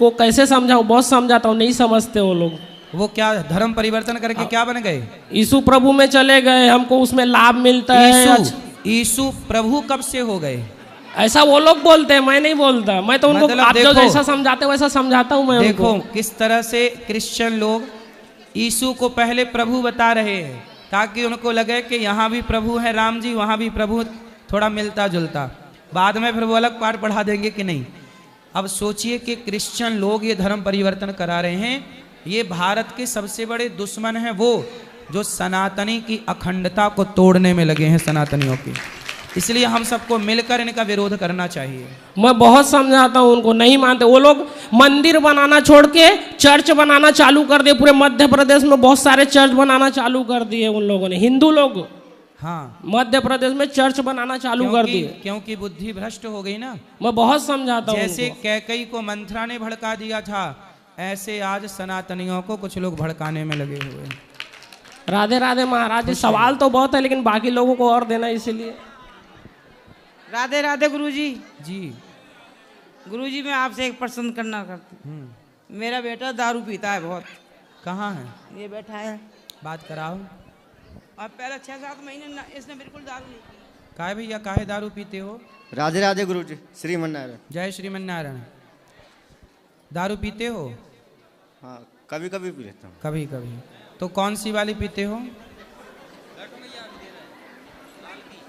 उनको कैसे समझाऊं, बहुत समझाता हूँ, नहीं समझते वो लोग। वो क्या धर्म परिवर्तन करके क्या बन गए? यीशु प्रभु में चले गए, हमको उसमें लाभ मिलता है। यीशु प्रभु कब से हो गए? ऐसा वो लोग बोलते हैं, मैं नहीं बोलता। मैं तो उनको मतलब आप जो देखो, जैसा समझाते हो वैसा समझाता हूँ मैं देखो उनको। किस तरह से क्रिश्चियन लोग यीशु को पहले प्रभु बता रहे हैं ताकि उनको लगे कि यहाँ भी प्रभु है राम जी, वहाँ भी प्रभु, थोड़ा मिलता जुलता। बाद में फिर वो अलग पाठ पढ़ा देंगे कि नहीं। अब सोचिए कि क्रिश्चियन लोग ये धर्म परिवर्तन करा रहे हैं। ये भारत के सबसे बड़े दुश्मन हैं वो जो सनातनी की अखंडता को तोड़ने में लगे हैं, सनातनियों की। इसलिए हम सबको मिलकर इनका विरोध करना चाहिए। मैं बहुत समझाता हूँ उनको, नहीं मानते वो लोग। मंदिर बनाना छोड़ के चर्च बनाना चालू कर दिए। पूरे मध्य प्रदेश में बहुत सारे चर्च बनाना चालू कर दिए उन लोगों ने, हिंदू लोग। हाँ, मध्य प्रदेश में चर्च बनाना चालू कर दिए क्योंकि बुद्धि भ्रष्ट हो गई ना। मैं बहुत समझाता हूँ। जैसे कैकई को मंथरा ने भड़का दिया था, ऐसे आज सनातनियों को कुछ लोग भड़काने में लगे हुए हैं। राधे राधे महाराज जी। सवाल तो बहुत है लेकिन बाकी लोगों को और देना, इसीलिए। राधे राधे गुरुजी। जी गुरुजी, मैं आपसे एक प्रश्न करना करती हूँ। मेरा बेटा दारू पीता है बहुत। कहाँ है? ये बैठा है। बात कराओ। अब पहले 6-7 महीने इसने बिल्कुल दारू नहीं पी। काहे भैया, काहे दारू पीते हो? राधे राधे गुरुजी। श्रीमन्नारायण। जय श्रीमन्नारायण। दारू पीते हो? हाँ, कभी कभी पी लेता हूँ। कभी कभी। तो कौन सी वाली पीते हो?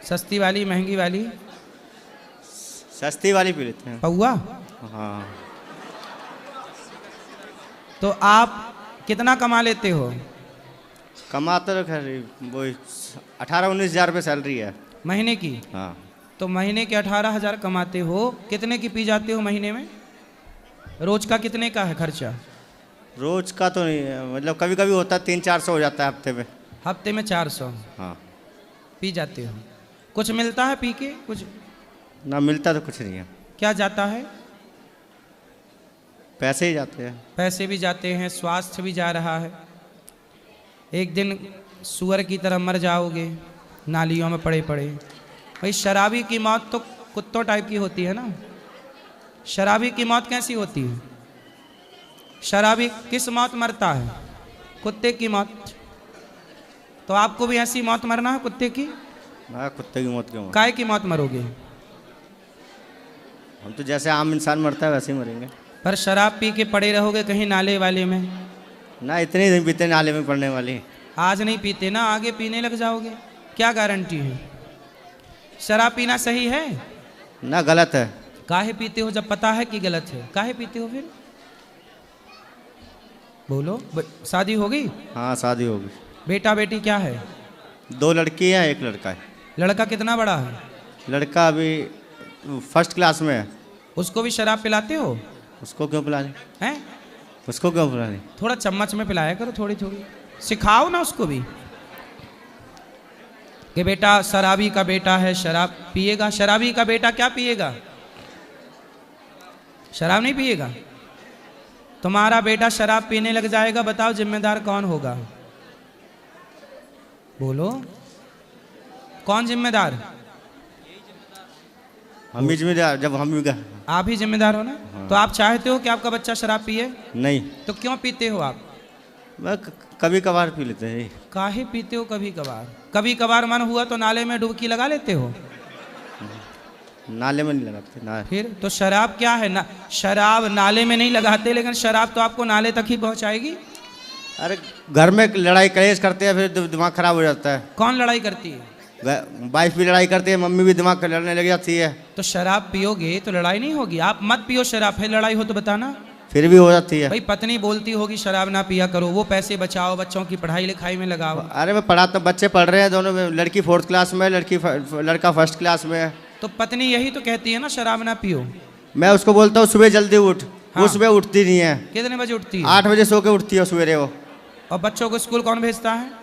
सस्ती वाली, महंगी वाली? सस्ती वाली पी लेते हैं। पौआ? हाँ। तो आप कितना कमा लेते हो? कमाते तो खैर वो 18-19 हज़ार रुपये सैलरी है महीने की। हाँ। तो महीने के 18,000 कमाते हो, कितने की पी जाते हो महीने में? रोज का कितने का है खर्चा? रोज का तो नहीं है, मतलब कभी कभी होता है 300-400 हो जाता है हफ्ते में। हफ्ते में 400 हाँ। पी जाते हो। कुछ मिलता है पी के? कुछ ना मिलता तो कुछ नहीं है। क्या जाता है? पैसे ही जाते हैं। पैसे भी जाते हैं, स्वास्थ्य भी जा रहा है। एक दिन सुअर की तरह मर जाओगे नालियों में पड़े पड़े। भाई शराबी की मौत तो कुत्तों टाइप की होती है ना। शराबी की मौत कैसी होती है? शराबी किस मौत मरता है? कुत्ते की मौत। तो आपको भी ऐसी मौत मरना है कुत्ते की? ना, कुत्ते की मौत क्यों? काय की मौत मरोगे? हम तो जैसे आम इंसान मरता है वैसे ही मरेंगे। पर शराब पी के पड़े रहोगे कहीं नाले वाले में? ना, इतने नहीं पीते नाले में पड़ने वाली। आज नहीं पीते ना, आगे पीने लग जाओगे, क्या गारंटी है? शराब पीना सही है? ना, गलत है। काहे पीते हो जब पता है कि गलत है? काहे पीते हो फिर? बोलो। शादी हो गई? हाँ, शादी हो गई। बेटा बेटी क्या है? 2 लड़की हैं, 1 लड़का है। लड़का कितना बड़ा है? लड़का अभी 1st क्लास में है। उसको भी शराब पिलाते हो? उसको क्यों पिलानी? हैं? उसको क्यों पिलानी? थोड़ा चम्मच में पिलाया करो, थोड़ी थोड़ी सिखाओ ना उसको भी कि बेटा शराबी का बेटा है, शराब पिएगा। शराबी का बेटा क्या पिएगा? शराब नहीं पिएगा। तुम्हारा बेटा शराब पीने लग जाएगा, बताओ जिम्मेदार कौन होगा? बोलो, कौन जिम्मेदार? हम ही जिम्मेदार। जब हम भी आप ही जिम्मेदार हो ना। हाँ। तो आप चाहते हो कि आपका बच्चा शराब पिए? नहीं। तो क्यों पीते हो आप? मैं कभी कभार पी लेते हैं। काहे पीते हो कभी कभार? कभी कभार मन हुआ तो नाले में डुबकी लगा लेते हो? नाले में नहीं लगाते ना। फिर तो शराब क्या है ना? शराब नाले में नहीं लगाते, लेकिन शराब तो आपको नाले तक ही पहुंचाएगी। अरे घर में लड़ाई कलेश करते हैं, फिर दिमाग खराब हो जाता है। कौन लड़ाई करती है? वाइफ भी लड़ाई करती है, मम्मी भी दिमाग लड़ने लग जाती है। तो शराब पियोगे तो लड़ाई नहीं होगी। आप मत पियो शराब, फिर लड़ाई हो तो बताना। फिर भी हो जाती है। भाई पत्नी बोलती होगी शराब ना पिया करो, वो पैसे बचाओ, बच्चों की पढ़ाई लिखाई में लगाओ। अरे मैं पढ़ाता, बच्चे पढ़ रहे हैं दोनों में। लड़की 4th क्लास में, लड़का 1st क्लास में है। तो पत्नी यही तो कहती है ना शराब ना पियो। मैं उसको बोलता हूँ सुबह जल्दी उठ। हाँ। वो सुबह उठती नहीं है। कितने बजे उठती है? 8 बजे सो के उठती है सवेरे वो। और बच्चों को स्कूल कौन भेजता है?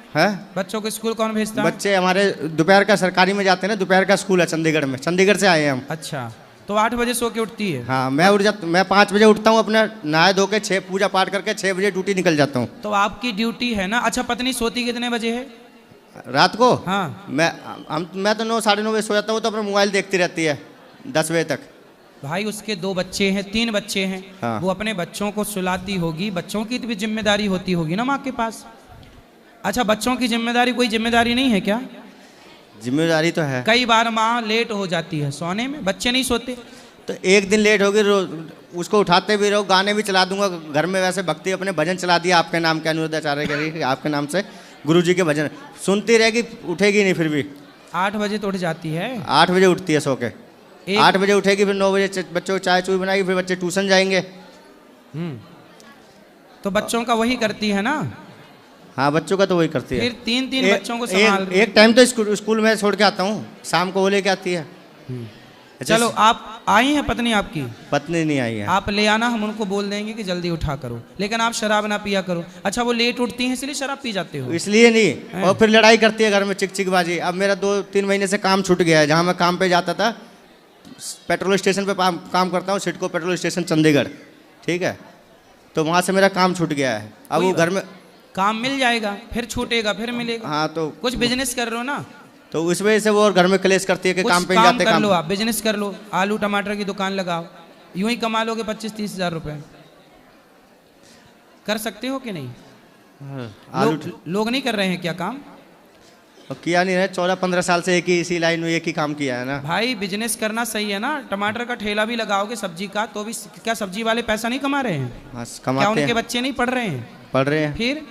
बच्चों को स्कूल कौन भेजता है? बच्चे हमारे दोपहर का सरकारी में जाते हैं ना, दोपहर का स्कूल है चंडीगढ़ में। चंडीगढ़ से आए हैं हम। अच्छा, तो 8 बजे सो के उठती है? हाँ, मैं 5 बजे उठता हूँ, अपना नहाए धो के 6 पूजा पाठ करके 6 बजे ड्यूटी निकल जाता हूँ। तो आपकी ड्यूटी है ना। अच्छा, पत्नी सोती कितने बजे है रात को? हाँ। मैं तो 9 साढ़े 9 बजे सो जाता हूँ, तो अपना मोबाइल देखती रहती है 10 बजे तक। भाई उसके 2 बच्चे हैं, 3 बच्चे हैं। हाँ। वो अपने बच्चों को सुलाती होगी, बच्चों की भी जिम्मेदारी होती होगी ना माँ के पास। अच्छा, बच्चों की जिम्मेदारी कोई जिम्मेदारी नहीं है क्या? जिम्मेदारी तो है। कई बार माँ लेट हो जाती है सोने में, बच्चे नहीं सोते। तो एक दिन लेट होगी, उसको उठाते भी रहो, गाने भी चला दूंगा घर में। वैसे भक्ति अपने भजन चला दिया आपके नाम के, अनुरुद्धाचार्य के आपके नाम से गुरुजी के भजन सुनती रहेगी, उठेगी नहीं फिर भी। 8 बजे तो उठ जाती है। 8 बजे उठती है सो के। 8 बजे उठेगी, फिर 9 बजे बच्चों को चाय चूई बनाएगी, फिर बच्चे ट्यूशन जाएंगे। तो बच्चों का वही करती है ना। हाँ, बच्चों का तो वही करती है। फिर 3 बच्चों को संभाल रही है। एक टाइम तो स्कूल में छोड़ के आता हूँ, शाम को वो लेके आती है। चलो, आप आई हैं पत्नी आपकी? पत्नी नहीं आई है। आप ले आना, हम उनको बोल देंगे कि जल्दी उठा करो, लेकिन आप शराब ना पिया करो। अच्छा, वो लेट उठती हैं इसलिए शराब पी जाते हो? इसलिए नहीं, और फिर लड़ाई करती है घर में, चिकचिकबाजी। अब मेरा 2-3 महीने से काम छूट गया है। जहाँ मैं काम पे जाता था, पेट्रोल स्टेशन पे काम करता हूँ, सिडको पेट्रोल स्टेशन चंडीगढ़, ठीक है। तो वहाँ से मेरा काम छूट गया है। अब वो घर में काम मिल जाएगा, फिर छूटेगा, फिर मिलेगा। हाँ, तो कुछ बिजनेस कर रहे हो ना, तो उस वजह से वो और घर में क्लेश करती है कि कुछ काम पे काम जाते कर लो, आप बिजनेस कर लो, आलू टमाटर की दुकान लगाओ, यूं ही कमा लोगे 25-30 हज़ार रुपए। कर सकते हो कि नहीं? लोग नहीं कर रहे हैं क्या काम? किया नहीं है, 14-15 साल से एक ही इसी लाइन में एक ही काम किया है ना भाई। बिजनेस करना सही है ना, टमाटर का ठेला भी लगाओगे सब्जी का, तो भी क्या सब्जी वाले पैसा नहीं कमा रहे हैं? हाँ, क्या कमाते उनके हैं, बच्चे नहीं पढ़ रहे हैं? पढ़ रहे हैं। फिर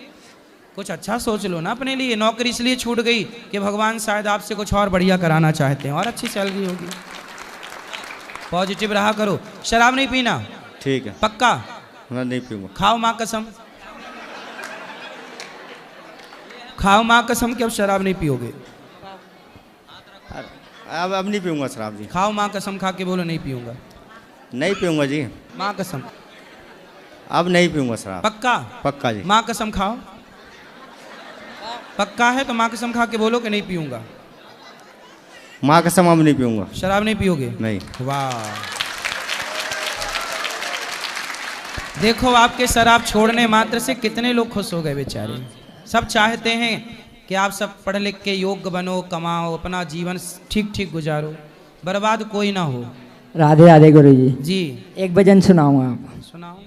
कुछ अच्छा सोच लो ना अपने लिए। नौकरी इसलिए छूट गई कि भगवान शायद आपसे कुछ और बढ़िया कराना चाहते हैं, और अच्छी सैलरी होगी। पॉजिटिव रहा करो। शराब नहीं पीना, ठीक है? पक्का? मैं नहीं पीऊंगा। खाओ माँ कसम, खाओ माँ कसम कि अब शराब नहीं पियोगे। अब नहीं पीऊंगा शराब जी। खाओ माँ कसम, खा के बोलो नहीं पीऊंगा। नहीं पीऊंगा जी, माँ कसम। अब नहीं पीऊंगा शराब। पक्का? पक्का जी। माँ कसम खाओ। पक्का है तो माँ कसम खा के बोलो कि नहीं पीऊंगा। माँ कसम, अब नहीं पीऊंगा। शराब नहीं पियोगे? नहीं। वाह, देखो आपके शराब छोड़ने मात्र से कितने लोग खुश हो गए बेचारे। सब चाहते हैं कि आप सब पढ़ लिख के योग्य बनो, कमाओ, अपना जीवन ठीक ठीक गुजारो, बर्बाद कोई ना हो। राधे राधे गुरु जी। जी, एक भजन सुनाऊंगा आप। सुनाओ।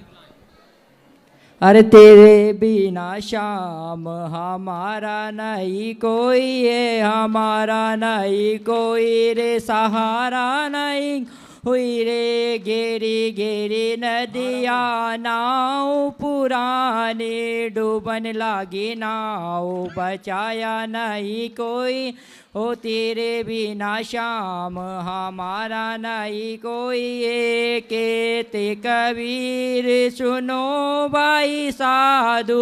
अरे तेरे बिना श्याम हमारा नहीं कोई है, हमारा नहीं कोई रे, सहारा नहीं हुई रे। गेरी गेरी नदिया नाव पुराने, डूबन लागी नाव बचाया नहीं कोई। ओ तेरे बिना श्याम हमारा नहीं कोई, ये कहते कबीर सुनो भाई साधु,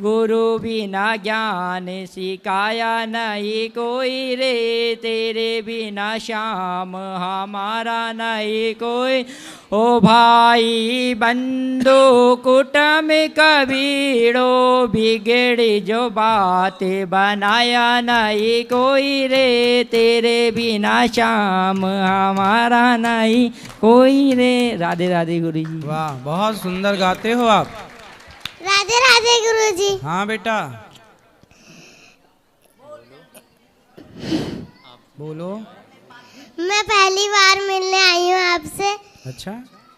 गुरु बिना ज्ञान सिखाया नहीं कोई रे। तेरे बिना श्याम हमारा नहीं कोई। ओ भाई बंधु कुटुंब कबीरो, बिगड़ी जो बात बनाया नहीं कोई रे। तेरे बिना श्याम हमारा नहीं कोई रे। राधे राधे गुरु जी। वाह, बहुत सुंदर गाते हो आप। राधे राधे गुरुजी। हाँ बेटा, बोलो। मैं पहली बार मिलने आई हूँ आपसे। अच्छा,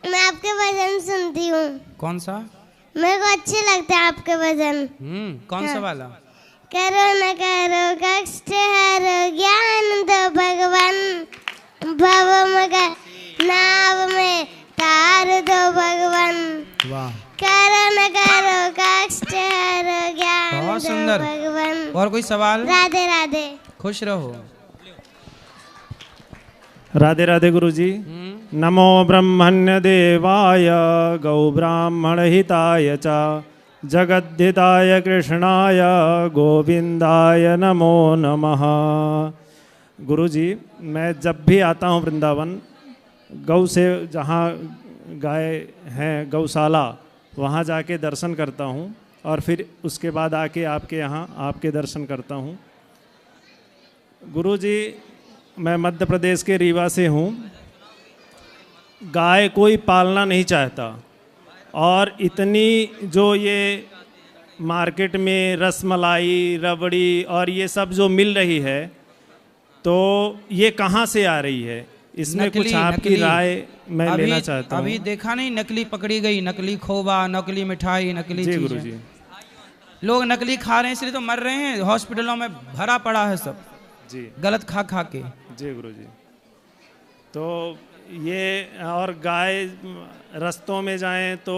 मैं आपके भजन सुनती हूँ, कौन सा? मेरे को अच्छे लगते हैं आपके भजन। कौन सा वाला? करो न करो कष्ट हरो, ज्ञान दो भगवान, भव मगर नाव में तार दो भगवान। वाह, करो न करो कष्ट हरो, ज्ञान बहुत दो सुंदर। भगवान। और कोई सवाल? राधे राधे। खुश रहो। राधे राधे गुरु जी। नमो ब्रह्मण्य देवाय गौ ब्राह्मण हिताय च, जगद्धिताय कृष्णाय गोविंदाय नमो नमः। गुरु जी, मैं जब भी आता हूँ वृंदावन, गौ से जहाँ गाय हैं गौशाला, वहाँ जाके दर्शन करता हूँ, और फिर उसके बाद आके आपके यहाँ आपके दर्शन करता हूँ। गुरु जी, मैं मध्य प्रदेश के रीवा से हूँ। गाय कोई पालना नहीं चाहता, और इतनी जो ये मार्केट में रसमलाई, रबड़ी और ये सब जो मिल रही है, तो ये कहाँ से आ रही है? इसमें कुछ आपकी राय मैं लेना चाहता हूँ। अभी देखा नहीं, नकली पकड़ी गई, नकली खोवा, नकली मिठाई, नकली जी चीजें। गुरुजी। लोग नकली खा रहे हैं इसलिए तो मर रहे हैं, हॉस्पिटलों में भरा पड़ा है सब जी गलत खा खा के। जी गुरुजी। तो ये और गाय रस्तों में जाएं तो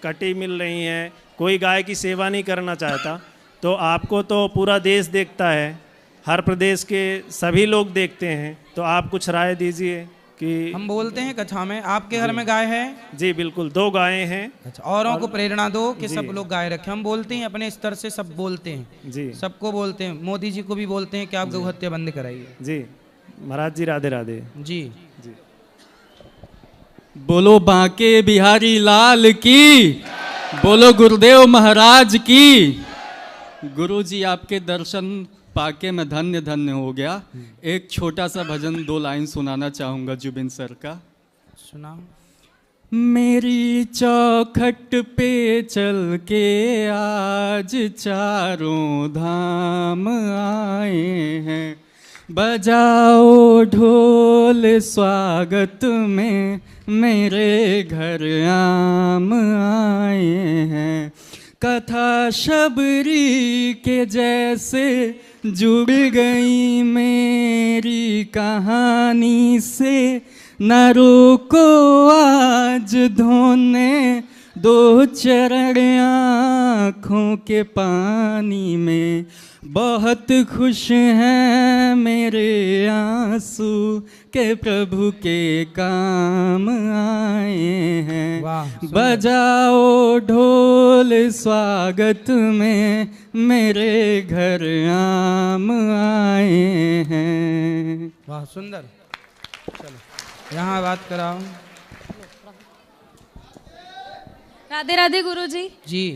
कटी मिल रही हैं, कोई गाय की सेवा नहीं करना चाहता। तो आपको तो पूरा देश देखता है, हर प्रदेश के सभी लोग देखते हैं, तो आप कुछ राय दीजिए कि हम बोलते हैं कथा में, आपके घर में गाय है? जी बिल्कुल, 2 गायें हैं। अच्छा, औरों को प्रेरणा दो कि सब लोग गाय रखें। हम बोलते हैं अपने स्तर से, सब बोलते हैं जी, सबको बोलते हैं, मोदी जी को भी बोलते हैं कि आप गौ हत्या बंद कराइए। जी महाराज जी, राधे राधे जी। बोलो बांके बिहारी लाल की, बोलो गुरुदेव महाराज की। गुरु जी आपके दर्शन पाके मैं धन्य धन्य हो गया। एक छोटा सा भजन 2 लाइन सुनाना चाहूँगा जुबिन सर का। सुनाओ। मेरी चौखट पे चल के आज चारों धाम आए हैं, बजाओ ढोल स्वागत में मेरे घर आम आए हैं। कथा शबरी के जैसे जुड़ गई मेरी कहानी से, न रोको आज धोने 2 चरण आँखों के पानी में। बहुत खुश हैं मेरे आंसू के प्रभु के काम आए हैं। बजाओ ढोल स्वागत में मेरे घर आम आए हैं। वाह सुंदर। चलो यहाँ बात कराओ। राधे राधे गुरुजी। जी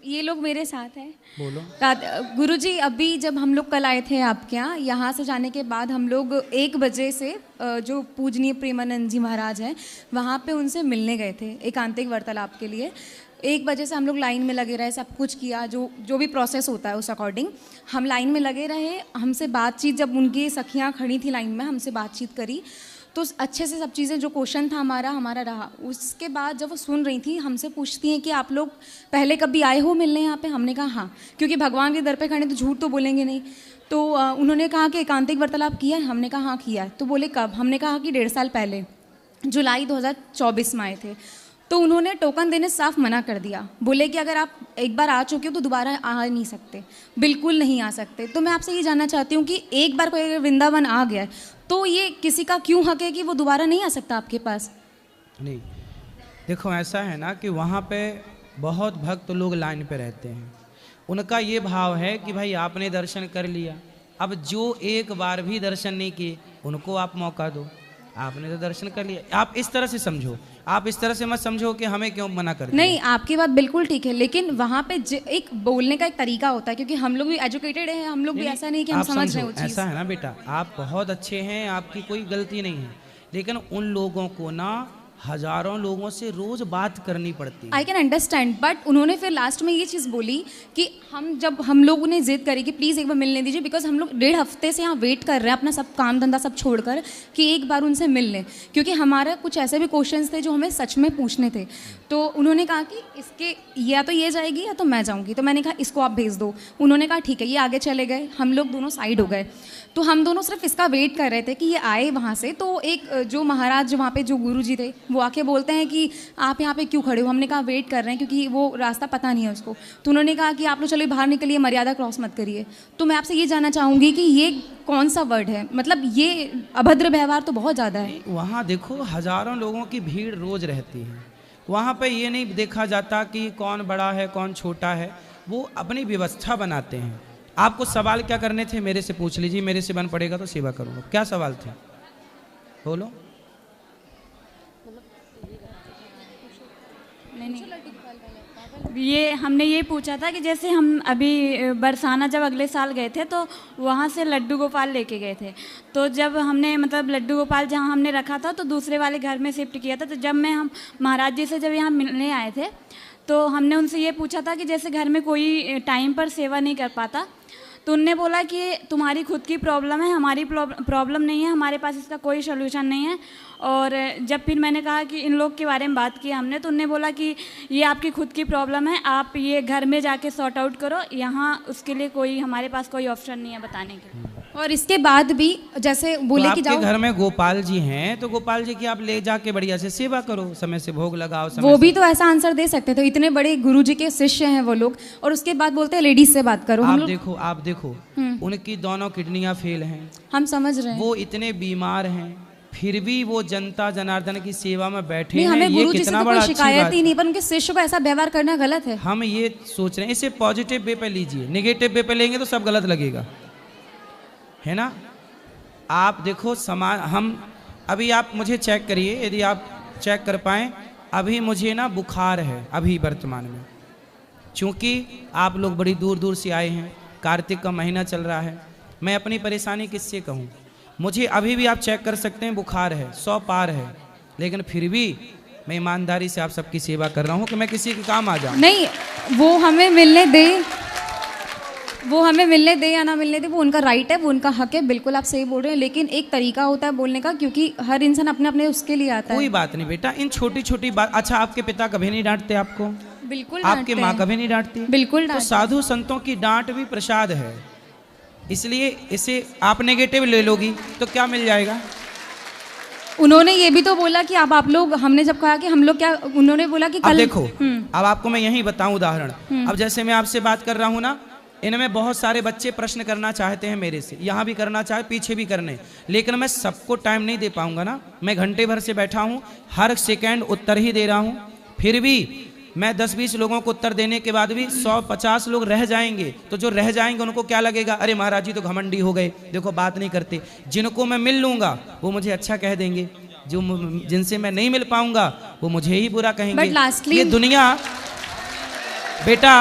ये लोग मेरे साथ हैं। बोलो। गुरुजी, अभी जब हम लोग कल आए थे आपके यहाँ से जाने के बाद हम लोग 1 बजे से जो पूजनीय प्रेमानंद जी महाराज हैं वहाँ पे उनसे मिलने गए थे एकांतिक वार्तालाप के लिए। 1 बजे से हम लोग लाइन में लगे रहे, सब कुछ किया, जो भी प्रोसेस होता है उस अकॉर्डिंग हम लाइन में लगे रहे। हमसे बातचीत, जब उनकी सखियाँ खड़ी थी लाइन में, हमसे बातचीत करी तो अच्छे से सब चीज़ें, जो क्वेश्चन था हमारा रहा। उसके बाद जब वो सुन रही थी हमसे पूछती हैं कि आप लोग पहले कभी आए हो मिलने यहाँ पे? हमने कहा हाँ, क्योंकि भगवान के दर पे खड़े तो झूठ तो बोलेंगे नहीं। तो उन्होंने कहा कि एकांतिक वार्तालाप किया है? हमने कहा हाँ किया है। तो बोले कब? हमने कहा कि 1.5 साल पहले, जुलाई 2024 में आए थे। तो उन्होंने टोकन देने साफ मना कर दिया, बोले कि अगर आप एक बार आ चुके हो तो दोबारा आ नहीं सकते, बिल्कुल नहीं आ सकते। तो मैं आपसे ये जानना चाहती हूँ कि एक बार कोई अगर वृंदावन आ गया है तो ये किसी का क्यों हक है कि वो दोबारा नहीं आ सकता आपके पास? नहीं, देखो ऐसा है ना कि वहाँ पे बहुत भक्त लोग लाइन पे रहते हैं, उनका ये भाव है कि भाई आपने दर्शन कर लिया, अब जो एक बार भी दर्शन नहीं किए उनको आप मौका दो, आपने तो दर्शन कर लिया। आप इस तरह से समझो, आप इस तरह से मत समझो कि हमें क्यों मना कर दिया। नहीं, आपकी बात बिल्कुल ठीक है, लेकिन वहाँ पे एक बोलने का एक तरीका होता है, क्योंकि हम लोग भी एजुकेटेड हैं, हम लोग भी ऐसा नहीं कि हम समझ रहे हैं वो चीज़। ऐसा है ना बेटा, आप बहुत अच्छे हैं, आपकी कोई गलती नहीं है, लेकिन उन लोगों को ना हजारों लोगों से रोज बात करनी पड़ती है। आई कैन अंडरस्टैंड, बट उन्होंने फिर लास्ट में ये चीज़ बोली कि हम लोगों ने जिद करी कि प्लीज़ एक बार मिलने दीजिए, बिकॉज हम लोग 1.5 हफ्ते से यहाँ वेट कर रहे हैं अपना सब काम धंधा सब छोड़कर कि एक बार उनसे मिल लें, क्योंकि हमारा कुछ ऐसे भी क्वेश्चंस थे जो हमें सच में पूछने थे। तो उन्होंने कहा कि इसके या तो ये जाएगी या तो मैं जाऊँगी। तो मैंने कहा इसको आप भेज दो। उन्होंने कहा ठीक है, ये आगे चले गए, हम लोग दोनों साइड हो गए। तो हम दोनों सिर्फ इसका वेट कर रहे थे कि ये आए वहाँ से। तो एक जो महाराज वहाँ पे जो गुरुजी थे वो आके बोलते हैं कि आप यहाँ पे क्यों खड़े हो? हमने कहा वेट कर रहे हैं क्योंकि वो रास्ता पता नहीं है उसको। तो उन्होंने कहा कि आप लोग चलिए बाहर निकलिए, मर्यादा क्रॉस मत करिए। तो मैं आपसे ये जानना चाहूँगी कि ये कौन सा वर्ड है? मतलब ये अभद्र व्यवहार तो बहुत ज़्यादा है। वहाँ देखो हजारों लोगों की भीड़ रोज रहती है, वहाँ पे ये नहीं देखा जाता कि कौन बड़ा है कौन छोटा है, वो अपनी व्यवस्था बनाते हैं। आपको सवाल क्या करने थे मेरे से पूछ लीजिए, मेरे से बन पड़ेगा तो सेवा करूँगा। क्या सवाल थे बोलो। ये हमने ये पूछा था कि जैसे हम अभी बरसाना जब अगले साल गए थे तो वहाँ से लड्डू गोपाल लेके गए थे। तो जब हमने मतलब लड्डू गोपाल जहाँ हमने रखा था तो दूसरे वाले घर में शिफ्ट किया था। तो जब हम महाराज जी से जब यहाँ मिलने आए थे तो हमने उनसे ये पूछा था कि जैसे घर में कोई टाइम पर सेवा नहीं कर पाता तो उनने बोला कि तुम्हारी खुद की प्रॉब्लम है, हमारी प्रॉब्लम नहीं है, हमारे पास इसका कोई सोल्यूशन नहीं है। और जब फिर मैंने कहा कि इन लोग के बारे में बात की हमने, तो उनने बोला कि ये आपकी खुद की प्रॉब्लम है, आप ये घर में जाके सॉर्ट आउट करो, यहाँ उसके लिए कोई हमारे पास कोई ऑप्शन नहीं है बताने के लिए। और इसके बाद भी जैसे बोले तो कि जाओ, आपके घर में गोपाल जी हैं तो गोपाल जी की आप ले जाके बढ़िया से सेवा करो, समय से भोग लगाओ, समय वो से। भी तो ऐसा आंसर दे सकते थे, इतने बड़े गुरुजी के शिष्य हैं वो लोग, और उसके बाद बोलते हैं लेडीज से बात करो। आप देखो, आप देखो, उनकी दोनों किडनियां फेल हैं, हम समझ रहे हैं, वो इतने बीमार हैं, फिर भी वो जनता जनार्दन की सेवा में बैठे नहीं, हैं। हमें ये गुरुजी से कितना तो बड़ा कोई अच्छी शिकायत बात ही नहीं, पर उनके शिष्य को ऐसा व्यवहार करना गलत है। हम ये सोच रहे हैं, इसे पॉजिटिव वे पे लीजिए, नेगेटिव वे पे लेंगे तो सब गलत लगेगा, है ना। आप देखो समाज, हम अभी आप मुझे चेक करिए, यदि आप चेक कर पाएँ, अभी मुझे ना बुखार है अभी वर्तमान में, क्योंकि आप लोग बड़ी दूर दूर से आए हैं, कार्तिक का महीना चल रहा है, मैं अपनी परेशानी किससे कहूँ। मुझे अभी भी आप चेक कर सकते हैं, बुखार है, 100 पार है, लेकिन फिर भी मैं ईमानदारी से आप सबकी सेवा कर रहा हूँ कि मैं किसी के काम आ जाऊँ। नहीं, वो हमें मिलने दे, वो हमें मिलने दे या ना मिलने दे, वो उनका राइट है, वो उनका हक है, बिल्कुल आप सही बोल रहे हैं, लेकिन एक तरीका होता है बोलने का, क्योंकि हर इंसान अपने अपने उसके लिए आता है। कोई बात नहीं बेटा, इन छोटी छोटी बात। अच्छा, आपके पिता कभी नहीं डांटते आपको? बिल्कुल आपके डांटते माँ हैं। कभी नहीं डांटती? बिल्कुल तो डांटते साधु संतों की डांट भी प्रसाद है, इसलिए इसे आप नेगेटिव ले लोगी तो क्या मिल जाएगा। उन्होंने ये भी तो बोला कि अब आप लोग, हमने जब कहा कि हम लोग क्या, उन्होंने बोला कि अब कल देखो, अब आपको मैं यही बताऊं उदाहरण। अब जैसे मैं आपसे बात कर रहा हूं ना, इनमें बहुत सारे बच्चे प्रश्न करना चाहते हैं मेरे से, यहाँ भी करना चाहे, पीछे भी करने, लेकिन मैं सबको टाइम नहीं दे पाऊंगा ना। मैं घंटे भर से बैठा हूँ, हर सेकेंड उत्तर ही दे रहा हूँ, फिर भी मैं 10-20 लोगों को उत्तर देने के बाद भी 100-50 लोग रह जाएंगे, तो जो रह जाएंगे उनको क्या लगेगा, अरे महाराज जी तो घमंडी हो गए, देखो बात नहीं करते। जिनको मैं मिल लूंगा वो मुझे अच्छा कह देंगे, जो जिनसे मैं नहीं मिल पाऊंगा वो मुझे ही बुरा कहेंगे। But lastly, ये दुनिया बेटा,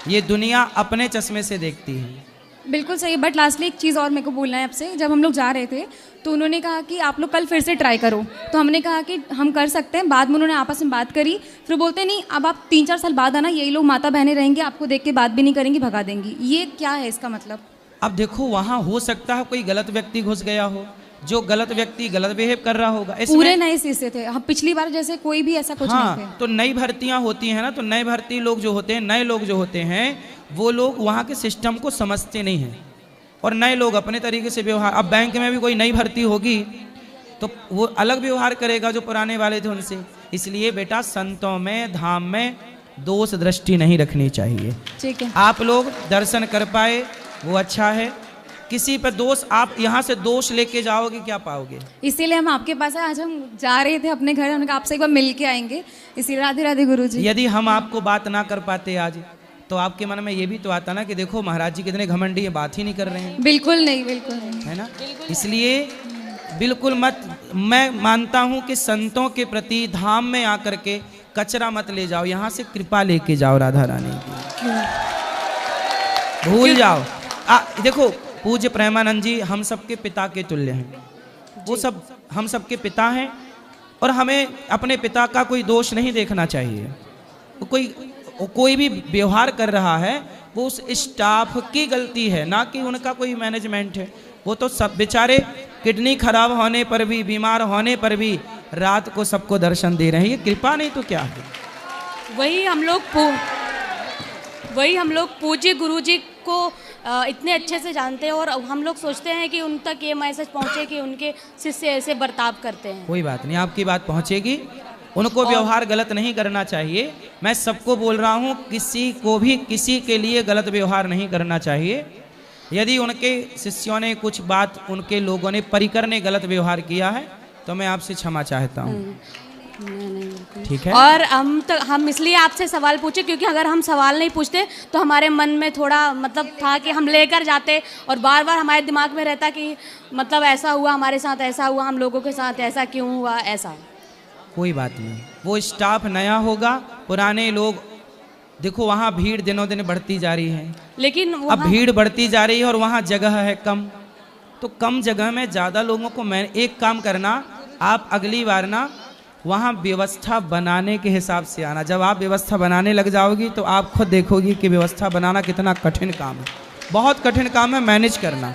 ये दुनिया अपने चश्मे से देखती है। बिल्कुल सही। बट लास्टली एक चीज़ और मेरे को बोलना है आपसे, जब हम लोग जा रहे थे तो उन्होंने कहा कि आप लोग कल फिर से ट्राई करो, तो हमने कहा कि हम कर सकते हैं। बाद में उन्होंने आपस में बात करी, फिर बोलते नहीं अब आप 3-4 साल बाद आना, यही लोग माता बहनें रहेंगे, आपको देख के बात भी नहीं करेंगी, भगा देंगी। ये क्या है इसका मतलब? अब देखो, वहाँ हो सकता है कोई गलत व्यक्ति घुस गया हो, जो गलत व्यक्ति गलत बिहेव कर रहा होगा। पूरे नए शीशे थे, हम पिछली बार जैसे कोई भी ऐसा कुछ नहीं थे। तो नई भर्तियां होती हैं ना, तो नए भर्ती लोग जो होते हैं, नए लोग जो होते हैं, वो लोग वहाँ के सिस्टम को समझते नहीं हैं, और नए लोग अपने तरीके से व्यवहार। अब बैंक में भी कोई नई भर्ती होगी तो वो अलग व्यवहार करेगा जो पुराने वाले थे उनसे। इसलिए बेटा, संतों में, धाम में दोष दृष्टि नहीं रखनी चाहिए। ठीक है, आप लोग दर्शन कर पाए वो अच्छा है, किसी पर दोष, आप यहाँ से दोष लेके जाओगे क्या पाओगे। इसीलिए हम आपके पास है, आज हम जा रहे थे अपने घर, हमने कहा आपसे एक बार मिल के आएंगे, इसीलिए राधे राधे गुरुजी। यदि हम आपको बात ना कर पाते आज, तो आपके मन में ये भी तो आता ना कि देखो महाराज जी कितने घमंडी हैं, बात ही नहीं कर रहे हैं। बिल्कुल नहीं, बिल्कुल नहीं, है ना। इसलिए बिल्कुल मत, मैं मानता हूँ कि संतों के प्रति धाम में आकर के कचरा मत ले जाओ, यहाँ से कृपा लेके जाओ राधा रानी की, भूल जाओ। देखो, पूज्य प्रेमानंद जी हम सबके पिता के तुल्य हैं, वो सब हम सबके पिता हैं, और हमें अपने पिता का कोई दोष नहीं देखना चाहिए। कोई भी व्यवहार कर रहा है वो उस स्टाफ की गलती है, ना कि उनका कोई मैनेजमेंट है। वो तो सब बेचारे किडनी खराब होने पर भी, बीमार होने पर भी रात को सबको दर्शन दे रहे हैं, ये कृपा नहीं तो क्या है। वही हम लोग पूज्य गुरुजी को इतने अच्छे से जानते हैं, और हम लोग सोचते हैं कि उन तक ये मैसेज पहुंचे कि उनके शिष्य ऐसे बर्ताव करते हैं। कोई बात नहीं, आपकी बात पहुंचेगी, उनको व्यवहार गलत नहीं करना चाहिए। मैं सबको बोल रहा हूं, किसी को भी किसी के लिए गलत व्यवहार नहीं करना चाहिए। यदि उनके शिष्यों ने कुछ बात, उनके लोगों ने, परिकर ने गलत व्यवहार किया है, तो मैं आपसे क्षमा चाहता हूं। ठीक है। और हम इसलिए आपसे सवाल पूछे क्योंकि अगर हम सवाल नहीं पूछते तो हमारे मन में थोड़ा मतलब था कि हम लेकर जाते, और बार बार हमारे दिमाग में रहता कि मतलब ऐसा हुआ हमारे साथ, ऐसा हुआ हम लोगों के साथ, ऐसा क्यों हुआ, ऐसा। कोई बात नहीं, वो स्टाफ नया होगा, पुराने लोग, देखो वहाँ भीड़ दिनों दिन बढ़ती जा रही है, लेकिन अब भीड़ बढ़ती जा रही है और वहाँ जगह है कम, तो कम जगह में ज़्यादा लोगों को, मैं एक काम करना, आप अगली बार ना वहाँ व्यवस्था बनाने के हिसाब से आना। जब आप व्यवस्था बनाने लग जाओगी तो आप खुद देखोगी कि व्यवस्था बनाना कितना कठिन काम है, बहुत कठिन काम है मैनेज करना।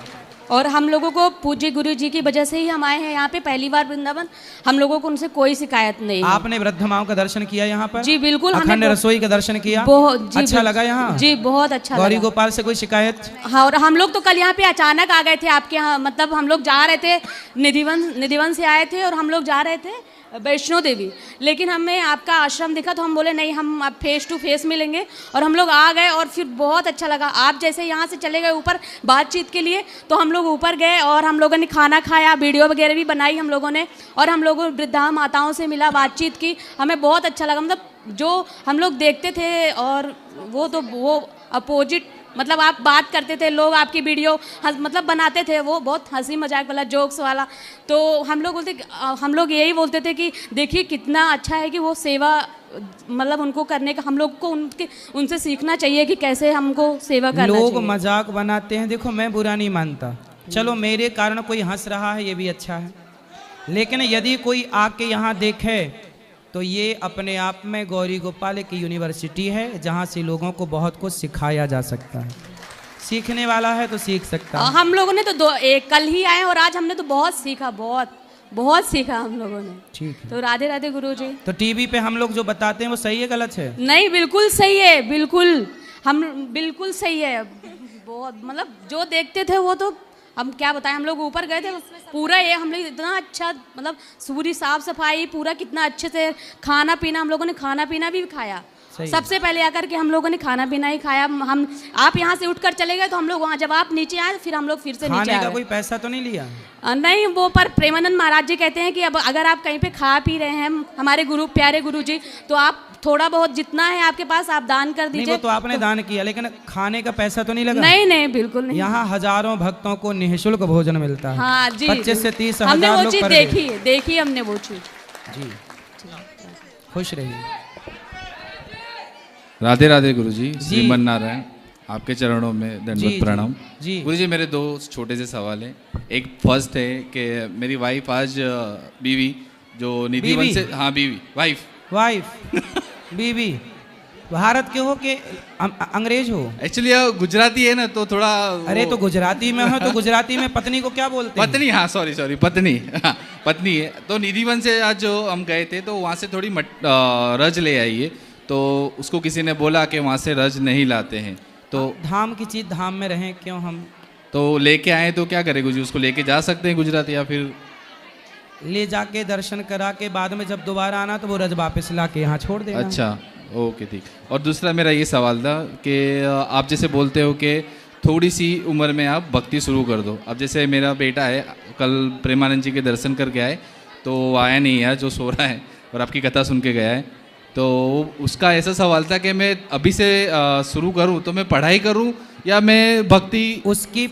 और हम लोगों को पूज्य गुरु जी की वजह से ही हम आए हैं यहाँ पे पहली बार वृंदावन। हम लोगों को उनसे कोई शिकायत नहीं है। आपने वृद्ध माओं का दर्शन किया यहाँ पर? जी बिल्कुल। अखंड रसोई का दर्शन किया? बहुत अच्छा लगा यहाँ? जी बहुत अच्छा गौरी लगा। गोपाल से कोई शिकायत? हाँ, और हम लोग तो कल यहाँ पे अचानक आ गए थे आपके यहाँ, मतलब हम लोग जा रहे थे निधिवन से आए थे और हम लोग जा रहे थे वैष्णो देवी, लेकिन हमें आपका आश्रम दिखा तो हम बोले नहीं, हम अब फेस टू फेस मिलेंगे, और हम लोग आ गए और फिर बहुत अच्छा लगा। आप जैसे यहाँ से चले गए ऊपर बातचीत के लिए, तो हम लोग ऊपर गए और हम लोगों ने खाना खाया, वीडियो वगैरह भी बनाई हम लोगों ने, और हम लोगों वृद्धा माताओं से मिला, बातचीत की, हमें बहुत अच्छा लगा। मतलब जो हम लोग देखते थे और वो अपोजिट, मतलब आप बात करते थे, लोग आपकी वीडियो मतलब बनाते थे, वो बहुत हंसी मजाक वाला, जोक्स वाला, तो हम लोग यही बोलते थे कि देखिए कितना अच्छा है कि वो सेवा, मतलब उनको करने का हम लोग को उनसे सीखना चाहिए कि कैसे हमको सेवा करना चाहिए। लोग मजाक बनाते हैं, देखो मैं बुरा नहीं मानता, चलो मेरे कारण कोई हंस रहा है ये भी अच्छा है, लेकिन यदि कोई आके यहाँ देखे तो ये अपने आप में गौरी गोपाल एक यूनिवर्सिटी है जहाँ से लोगों को बहुत कुछ सिखाया जा सकता है। सीखने वाला है तो सीख सकता है। हम लोगों ने तो कल ही आए और आज हमने तो बहुत सीखा, बहुत सीखा हम लोगों ने। ठीक है, तो राधे राधे गुरुजी। तो टीवी पे हम लोग जो बताते हैं वो सही है गलत है? नहीं, बिल्कुल सही है, बिल्कुल सही है। बहुत मतलब जो देखते थे वो तो हम क्या बताएं, हम लोग ऊपर गए थे पूरा, ये हम लोग इतना अच्छा, मतलब पूरी साफ सफाई, पूरा कितना अच्छे से खाना पीना, हम लोगों ने खाना पीना भी खाया। सबसे पहले आकर के हम लोगों ने खाना पीना ही खाया। हम आप यहाँ से उठकर चले गए तो हम लोग वहाँ, जब आप नीचे आए फिर हम लोग फिर से नीचे आए। का कोई पैसा तो नहीं लिया? नहीं, वो पर प्रेमानंद महाराज जी कहते हैं कि अब अगर आप कहीं पे खा पी रहे हैं, हमारे प्यारे गुरु जी, तो आप थोड़ा बहुत जितना है आपके पास आप दान कर दीजिए। वो तो आपने दान किया, लेकिन खाने का पैसा तो नहीं लगा? नहीं, बिल्कुल नहीं। यहाँ हजारों भक्तों को निःशुल्क भोजन मिलता है। हाँ जी, 25 से 30 हमने हजार वो लोग चीज देखी हमने वो चीज। जी, खुश रहिए। राधे राधे गुरुजी, श्रीमन नारायण, आपके चरणों में दंडवत प्रणाम। जी गुरुजी, मेरे दो छोटे से सवाल हैं। एक फर्स्ट है कि मेरी वाइफ आज बीवी जो निधिवन से, हाँ बीवी, वाइफ बीवी भारत के हो कि अंग्रेज हो? एक्चुअली गुजराती है ना तो थोड़ा। अरे तो गुजराती में हो तो गुजराती में पत्नी को क्या बोलते हैं? पत्नी, हाँ सॉरी पत्नी, हाँ पत्नी है। तो निधिवन से आज जो हम गए थे तो वहाँ से थोड़ी रज ले आई है, तो उसको किसी ने बोला कि वहाँ से रज नहीं लाते हैं, तो धाम की चीज़ धाम में रहें क्यों हम? तो लेके आए तो क्या करें गुरुजी, उसको लेके जा सकते हैं गुजरात, या फिर ले जाके दर्शन करा के बाद में जब दोबारा आना तो वो रज वापस ला के यहाँ छोड़ देना। अच्छा, ओके ठीक। और दूसरा मेरा ये सवाल था कि आप जैसे बोलते हो कि थोड़ी सी उम्र में आप भक्ति शुरू कर दो। अब जैसे मेरा बेटा है, कल प्रेमानंद जी के दर्शन करके आए तो आया नहीं है, जो सो रहा है, और आपकी कथा सुन के गया है, तो उसका ऐसा सवाल था कि मैं अभी से शुरू करूं तो मैं पढ़ाई करूं या मैं भक्ति? उसकी